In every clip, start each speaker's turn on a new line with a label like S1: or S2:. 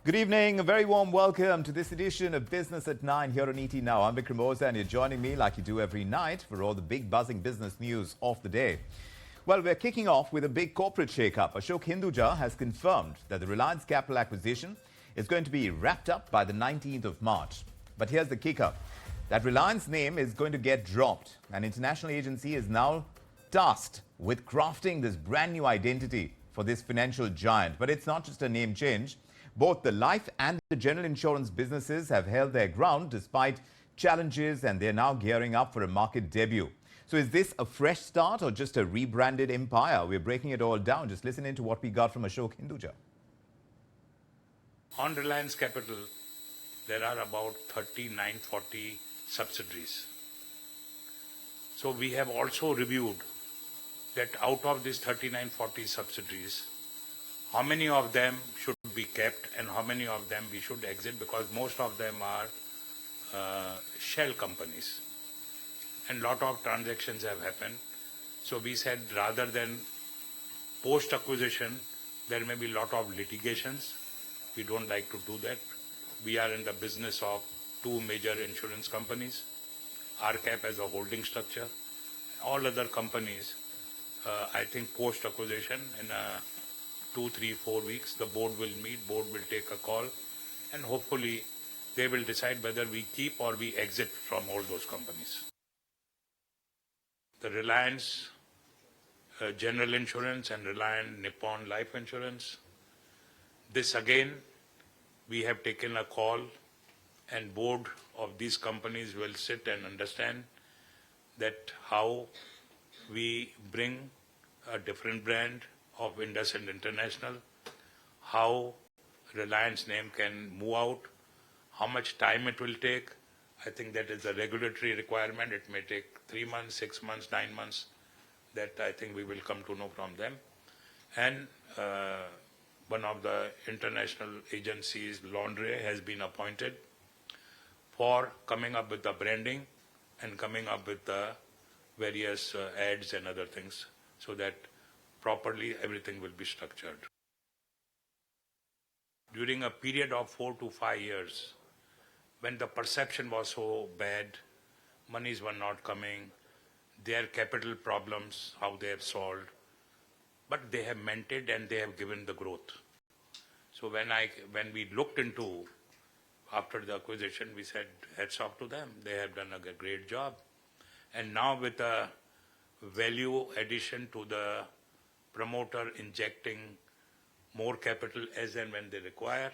S1: Good evening, a very warm welcome to this edition of Business at 9 here on ET Now. I'm Vikram Oza and you're joining me like you do every night for all the big buzzing business news of the day. Well, we're kicking off with a big corporate shake-up. Ashok Hinduja has confirmed that the Reliance Capital acquisition is going to be wrapped up by the 19th of March. But here's the kicker. That Reliance name is going to get dropped. An international agency is now tasked with crafting this brand new identity for this financial giant. But it's not just a name change. Both the life and the general insurance businesses have held their ground despite challenges, and they're now gearing up for a market debut. So is this a fresh start or just a rebranded empire? We're breaking it all down. Just listen in to what we got from Ashok Hinduja.
S2: On Reliance Capital, there are about 3940 subsidiaries. So we have also reviewed that out of these 3940 subsidiaries, how many of them should be kept and how many of them we should exit, because most of them are shell companies and lot of transactions have happened. So we said rather than post-acquisition, there may be a lot of litigations. We don't like to do that. We are in the business of two major insurance companies, RCAP as a holding structure. All other companies, I think post-acquisition in 2, 3, 4 weeks, the board will meet, board will take a call, and hopefully they will decide whether we keep or we exit from all those companies. The Reliance General Insurance and Reliance Nippon Life Insurance, this again, we have taken a call and board of these companies will sit and understand that how we bring a different brand of IndusInd International, how Reliance name can move out, how much time it will take. I think that is a regulatory requirement. It may take 3 months, 6 months, 9 months. That I think we will come to know from them. And one of the international agencies, Laundry, has been appointed for coming up with the branding and coming up with the various ads and other things, so that properly everything will be structured. During a period of 4 to 5 years, when the perception was so bad, monies were not coming, their capital problems, how they have solved, but they have maintained and they have given the growth. So when we looked into, after the acquisition, we said, hats off to them. They have done a great job. And now with a value addition to the promoter injecting more capital as and when they require,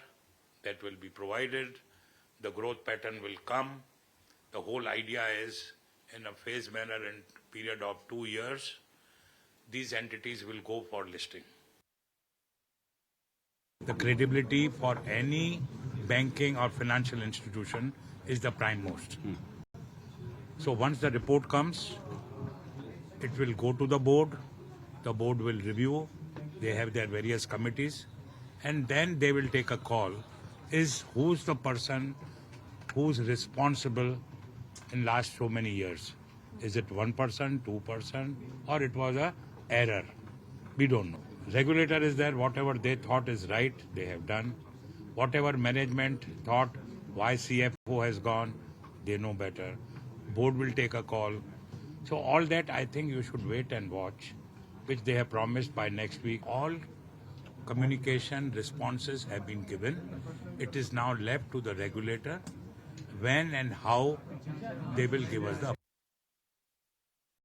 S2: that will be provided. The growth pattern will come. The whole idea is, in a phased manner, in period of 2 years, these entities will go for listing. The credibility for any banking or financial institution is the prime most. So once the report comes, it will go to the board. The board will review. They have their various committees, and then they will take a call. Who's the person who's responsible in last so many years? Is it 1%, 2%, or it was a error? We don't know. Regulator is there. Whatever they thought is right, they have done. Whatever management thought why CFO has gone, they know better. Board will take a call. So all that, I think you should wait and watch, which they have promised by next week. All communication responses have been given. It is now left to the regulator when and how they will give us the